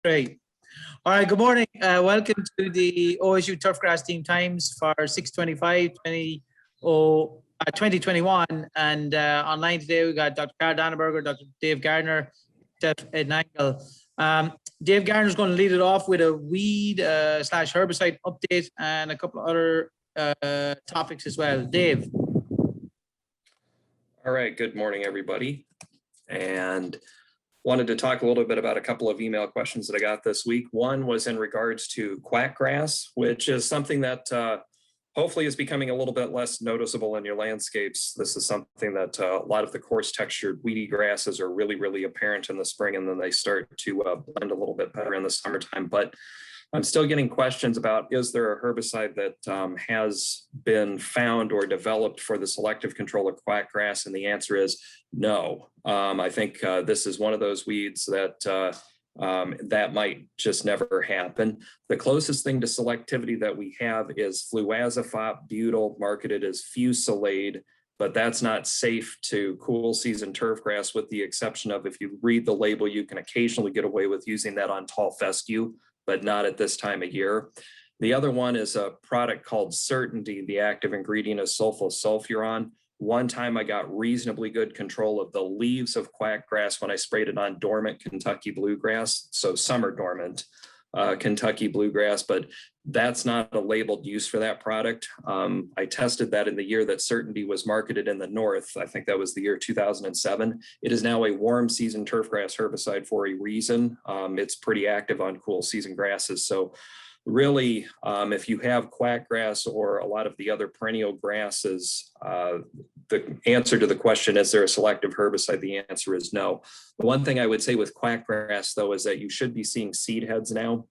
Great. All right, good morning. Welcome to the OSU Turfgrass Team Times for 2021. And online today, we got Dr. Carl Danneberger, Dr. Dave Gardner, Chef Ed Nangle. Dave Gardner is going to lead it off with a weed slash herbicide update and a couple of other topics as well. Dave. All right, good morning, everybody. And wanted to talk a little bit about a couple of email questions that I got this week. One was in regards to quackgrass, which is something that hopefully is becoming a little bit less noticeable in your landscapes. This is something that a lot of the coarse textured weedy grasses are really apparent in the spring, and then they start to blend a little bit better in the summertime. But I'm still getting questions about, is there a herbicide that has been found or developed for the selective control of quackgrass? And the answer is no. I think this is one of those weeds that that might just never happen. The closest thing to selectivity that we have is fluazepop butyl, marketed as Fusilade, but that's not safe to cool season turf grass, with the exception of, if you read the label, you can occasionally get away with using that on tall fescue, but not at this time of year. The other one is a product called Certainty. The active ingredient is sulfosulfuron. One time I got reasonably good control of the leaves of quackgrass when I sprayed it on dormant Kentucky bluegrass, so summer dormant Kentucky bluegrass, but that's not a labeled use for that product. I tested that in the year that Certainty was marketed in the North. I think that was the year 2007. It is now a warm season turfgrass herbicide for a reason. It's pretty active on cool season grasses. So really, if you have quackgrass or a lot of the other perennial grasses, the answer to the question, is there a selective herbicide? The answer is no. The one thing I would say with quackgrass, though, is that you should be seeing seed heads now.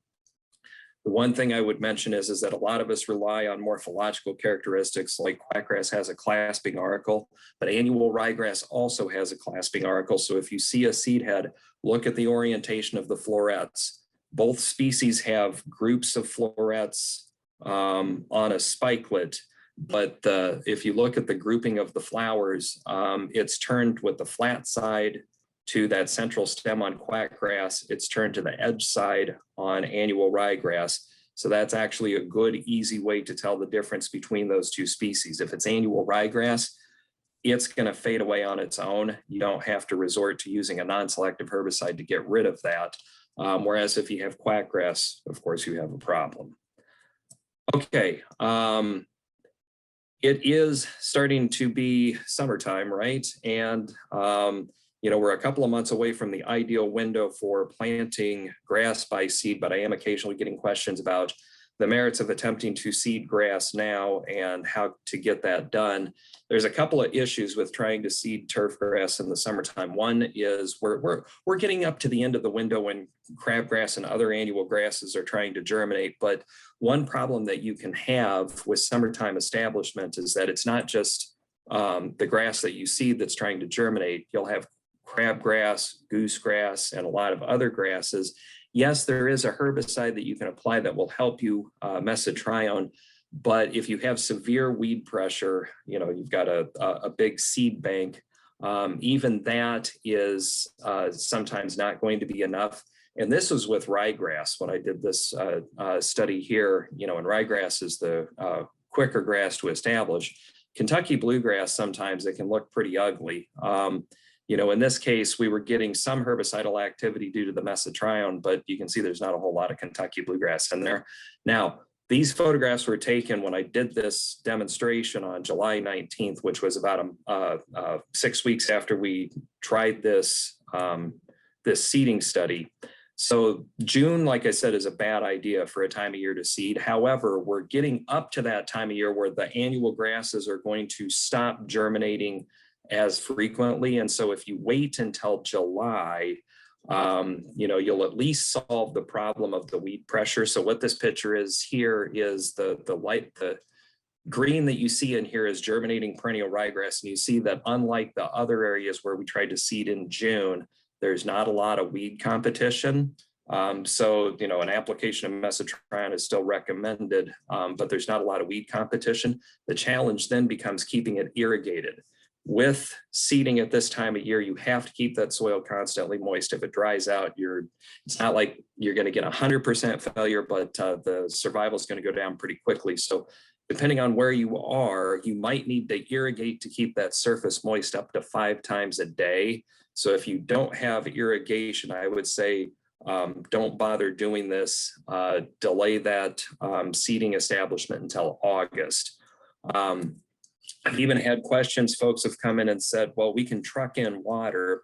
The one thing I would mention is that a lot of us rely on morphological characteristics, like quackgrass has a clasping auricle, but annual ryegrass also has a clasping auricle. So if you see a seed head, look at the orientation of the florets. Both species have groups of florets on a spikelet, but if you look at the grouping of the flowers, it's turned with the flat side to that central stem on quackgrass. It's turned to the edge side on annual ryegrass. So that's actually a good, easy way to tell the difference between those two species. If it's annual ryegrass, it's going to fade away on its own. You don't have to resort to using a non-selective herbicide to get rid of that. Whereas if you have quackgrass, of course, you have a problem. Okay, it is starting to be summertime, right? And we're a couple of months away from the ideal window for planting grass by seed, but I am occasionally getting questions about the merits of attempting to seed grass now and how to get that done. There's a couple of issues with trying to seed turf grass in the summertime. One is we're getting up to the end of the window when crabgrass and other annual grasses are trying to germinate. But one problem that you can have with summertime establishment is that it's not just the grass that you seed that's trying to germinate. You'll have crabgrass, goosegrass, and a lot of other grasses. Yes, there is a herbicide that you can apply that will help you, mesotrione, but if you have severe weed pressure, you've got a big seed bank, even that is sometimes not going to be enough. And this was with ryegrass when I did this study here, and ryegrass is the quicker grass to establish. Kentucky bluegrass, sometimes it can look pretty ugly. In this case, we were getting some herbicidal activity due to the mesotrione, but you can see there's not a whole lot of Kentucky bluegrass in there. Now, these photographs were taken when I did this demonstration on July 19th, which was about 6 weeks after we tried this seeding study. So June, like I said, is a bad idea for a time of year to seed. However, we're getting up to that time of year where the annual grasses are going to stop germinating as frequently. And so if you wait until July, you'll at least solve the problem of the weed pressure. So what this picture is here is the green that you see in here is germinating perennial ryegrass. And you see that unlike the other areas where we tried to seed in June, there's not a lot of weed competition. So, an application of mesotrione is still recommended, but there's not a lot of weed competition. The challenge then becomes keeping it irrigated. with seeding at this time of year, you have to keep that soil constantly moist. If it dries out, it's not like you're going to get 100% failure, but the survival is going to go down pretty quickly. So depending on where you are, you might need to irrigate to keep that surface moist up to 5 times a day. So if you don't have irrigation, I would say don't bother doing this. Delay that seeding establishment until August. I've even had questions. Folks have come in and said, well, we can truck in water.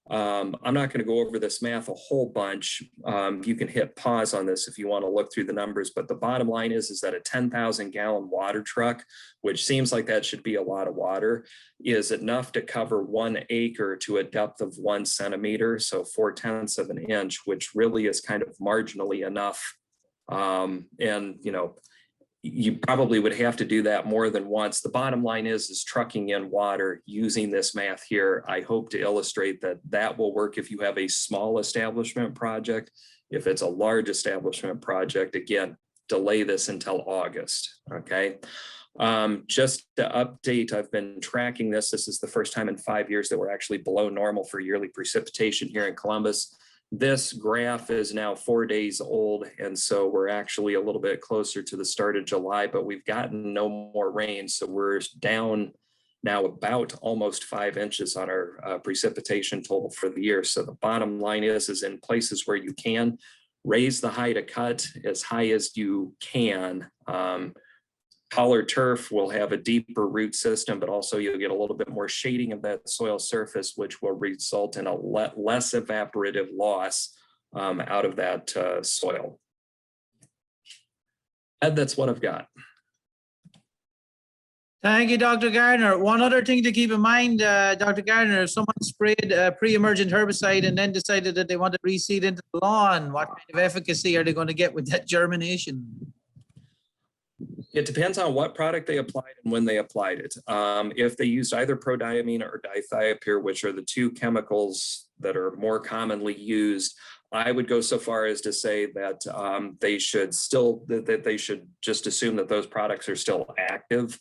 I'm not going to go over this math a whole bunch. You can hit pause on this if you want to look through the numbers, but the bottom line is that a 10,000 gallon water truck, which seems like that should be a lot of water, is enough to cover 1 acre to a depth of 1 centimeter. So 4/10 of an inch, which really is kind of marginally enough. And, you know, you probably would have to do that more than once. The bottom line is trucking in water using this math here. I hope to illustrate that that will work if you have a small establishment project. If it's a large establishment project, again, delay this until August, okay? Just to update, I've been tracking this. This is the first time in 5 years that we're actually below normal for yearly precipitation here in Columbus. This graph is now 4 days old, and so we're actually a little bit closer to the start of July, but we've gotten no more rain, so we're down now about almost 5 inches on our precipitation total for the year. So the bottom line is in places where you can, raise the high to cut as high as you can. Pollard turf will have a deeper root system, but also you'll get a little bit more shading of that soil surface, which will result in a less evaporative loss out of that soil. And that's what I've got. Thank you, Dr. Gardner. One other thing to keep in mind, Dr. Gardner, if someone sprayed a pre-emergent herbicide and then decided that they want to reseed into the lawn, what kind of efficacy are they going to get with that germination? It depends on what product they applied and when they applied it. If they used either prodiamine or dithiopyr, which are the 2 chemicals that are more commonly used, I would go so far as to say that they should just assume that those products are still active.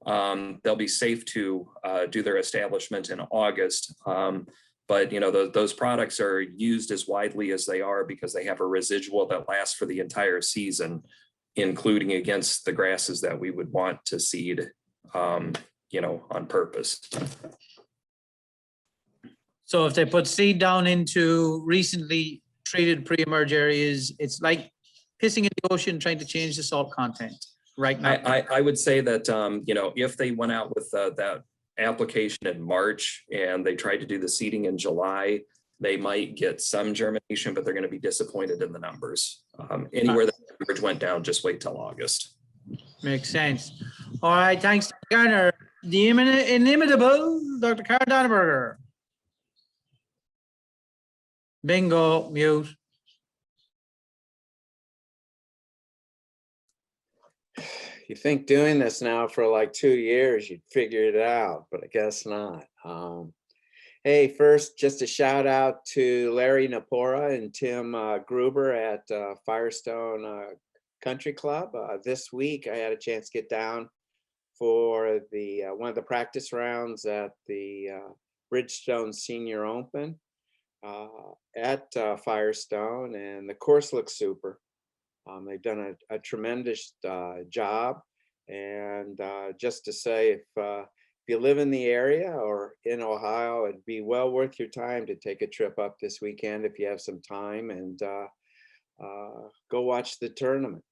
They'll be safe to do their establishment in August. But you know, those products are used as widely as they are because they have a residual that lasts for the entire season, including against the grasses that we would want to seed, you know, on purpose. So if they put seed down into recently treated pre-emerge areas, it's like pissing in the ocean trying to change the salt content right now. I would say that, you know, if they went out with that application in March and they tried to do the seeding in July, they might get some germination, but they're going to be disappointed in the numbers. Anywhere that the average went down, just wait till August. Makes sense. All right, thanks, Dr. Garner. The inimitable Dr. Carl Donneberger. Bingo, mute. You think doing this now for like 2 years, you'd figure it out, but I guess not. Hey, first, just a shout out to Larry Napora and Tim Gruber at Firestone Country Club. This week, I had a chance to get down for the one of the practice rounds at the Bridgestone Senior Open at Firestone, and the course looks super. They've done a tremendous job, and just to say, if you live in the area or in Ohio, it'd be well worth your time to take a trip up this weekend if you have some time, and go watch the tournament.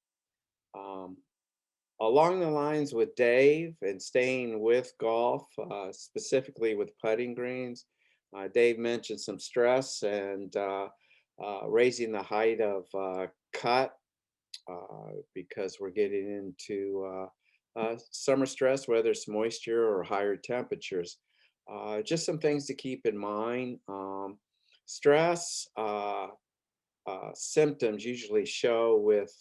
Along the lines with Dave and staying with golf, specifically with putting greens, Dave mentioned some stress and raising the height of cut because we're getting into summer stress, whether it's moisture or higher temperatures. Just some things to keep in mind. Stress symptoms usually show with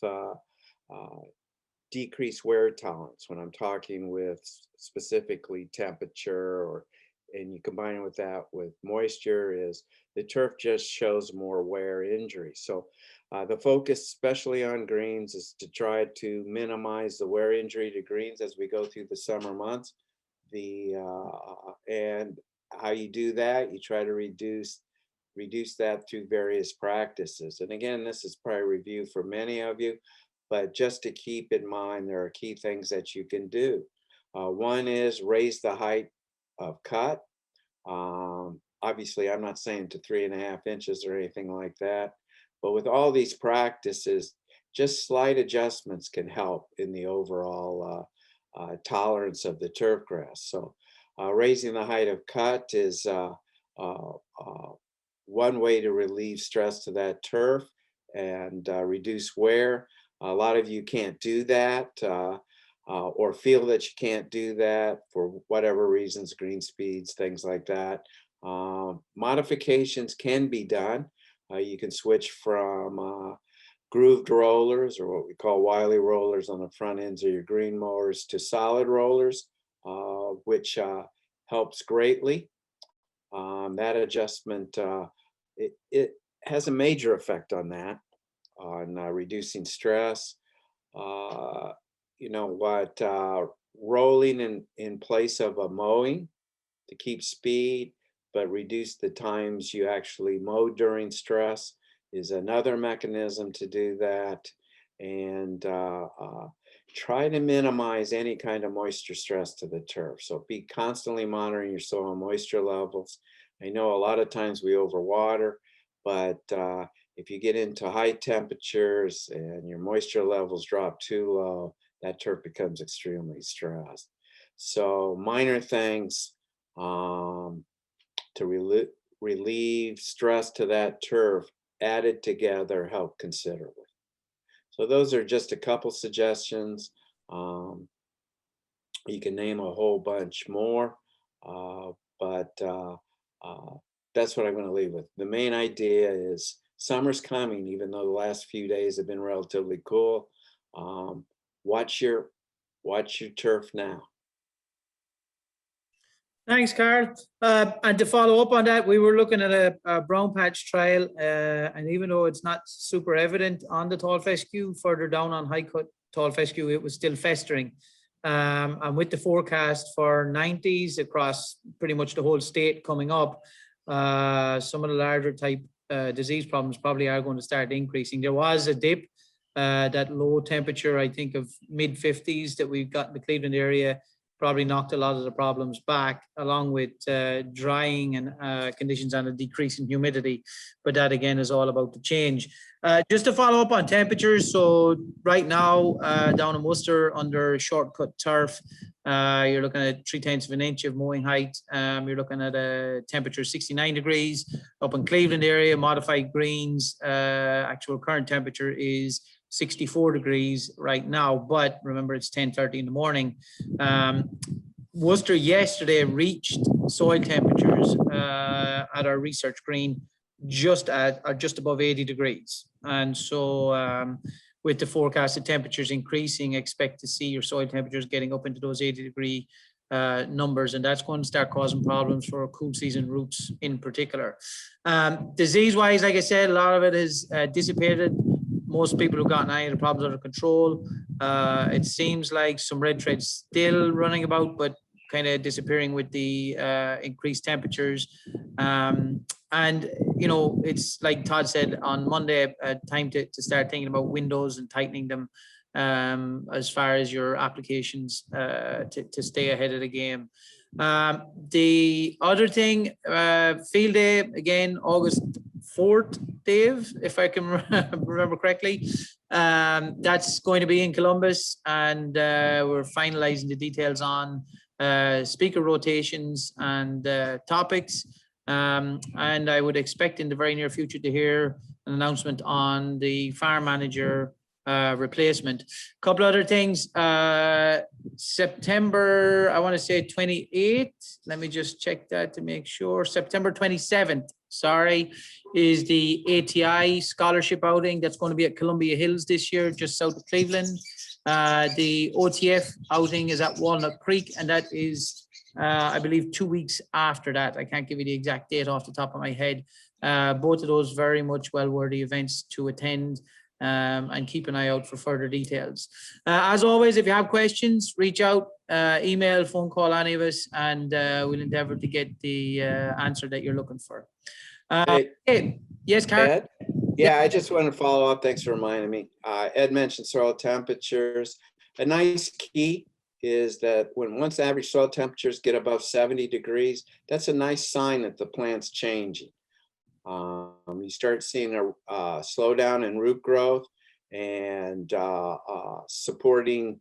decreased wear tolerance. When I'm talking with specifically temperature, or and you combine it with that with moisture, is the turf just shows more wear injury. So the focus, especially on greens, is to try to minimize the wear injury to greens as we go through the summer months. and how you do that, you try to reduce that through various practices. And again, this is probably review for many of you, but just to keep in mind, there are key things that you can do. One is raise the height of cut. Obviously, I'm not saying to 3.5 inches or anything like that, but with all these practices, just slight adjustments can help in the overall tolerance of the turf grass. So raising the height of cut is one way to relieve stress to that turf and reduce wear. A lot of you can't do that or feel that you can't do that for whatever reasons, green speeds, things like that. Modifications can be done. You can switch from grooved rollers, or what we call Wiley rollers on the front ends of your green mowers, to solid rollers, which helps greatly. That adjustment, it has a major effect on that, on reducing stress. You know what, rolling in place of a mowing to keep speed, but reduce the times you actually mow during stress is another mechanism to do that. And try to minimize any kind of moisture stress to the turf. So be constantly monitoring your soil moisture levels. I know a lot of times we overwater, but if you get into high temperatures and your moisture levels drop too low, that turf becomes extremely stressed. So minor things to relieve stress to that turf added together help considerably. So those are just a couple suggestions. You can name a whole bunch more, but that's what I'm going to leave with. The main idea is summer's coming, even though the last few days have been relatively cool. Watch your turf now. Thanks, Carl. And to follow up on that, we were looking at a brown patch trial, and even though it's not super evident on the tall fescue, further down on high cut tall fescue, it was still festering. And with the forecast for 90s across pretty much the whole state coming up, some of the larger type disease problems probably are going to start increasing. There was a dip, that low temperature, I think of mid 50s that we've got in the Cleveland area, probably knocked a lot of the problems back, along with drying and conditions and a decrease in humidity. But that again is all about the change. Just to follow up on temperatures, so right now down in Worcester under shortcut turf, you're looking at 3/10 of an inch of mowing height. You're looking at a temperature of 69 degrees. Up in Cleveland area, modified greens, actual current temperature is 64 degrees right now, but remember it's 10:30 in the morning. Worcester yesterday reached soil temperatures at our research green just above 80 degrees. And so with the forecasted temperatures increasing, expect to see your soil temperatures getting up into those 80-degree numbers, and that's going to start causing problems for cool season roots in particular. Disease-wise, like I said, a lot of it is dissipated. Most people have gotten any of the problems under control. It seems like some red threads still running about, but kind of disappearing with the increased temperatures. And, you know, it's like Todd said on Monday, time to start thinking about windows and tightening them as far as your applications to stay ahead of the game. The other thing, field day, again, August 4th, Dave, if I can remember correctly. That's going to be in Columbus, and we're finalizing the details on speaker rotations and topics. And I would expect in the very near future to hear an announcement on the farm manager replacement. A couple other things. September, I want to say 28th. Let me just check that to make sure. September 27th, sorry, is the ATI scholarship outing. That's going to be at Columbia Hills this year, just south of Cleveland. The OTF outing is at Walnut Creek, and that is, I believe, 2 weeks after that. I can't give you the exact date off the top of my head. Both of those very much well-worthy events to attend. And keep an eye out for further details. As always, if you have questions, reach out email, phone call, any of us, and we'll endeavor to get the answer that you're looking for. Hey, yes, Karen? Ed? Yeah, I just want to follow up. Thanks for reminding me. Ed mentioned soil temperatures. A nice key is that once average soil temperatures get above 70 degrees, that's a nice sign that the plant's changing. You start seeing a slowdown in root growth and supporting,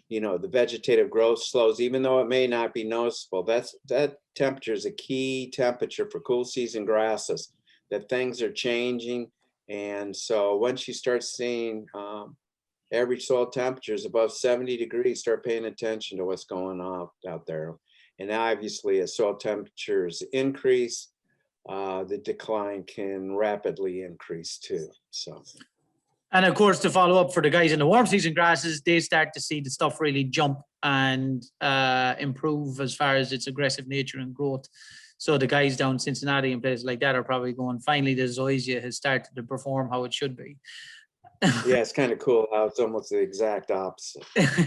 the vegetative growth slows, even though it may not be noticeable. That temperature is a key temperature for cool season grasses, that things are changing. And so once you start seeing average soil temperatures above 70 degrees, start paying attention to what's going on out there. And obviously as soil temperatures increase, the decline can rapidly increase too. So, and of course, to follow up for the guys in the warm season grasses, they start to see the stuff really jump and improve as far as its aggressive nature and growth. So the guys down Cincinnati and places like that are probably going, finally the zoysia has started to perform how it should be. yeah, it's kind of cool how it's almost the exact opposite.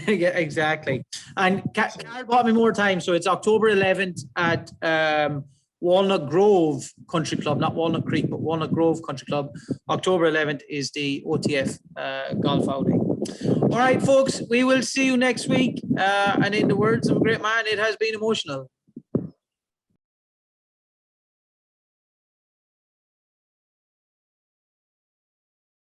Yeah, exactly. And Carl bought me more time. So it's October 11th at Walnut Grove Country Club, not Walnut Creek, but Walnut Grove Country Club. October 11th is the OTF golf outing. All right, folks, we will see you next week. And in the words of a great man, it has been emotional.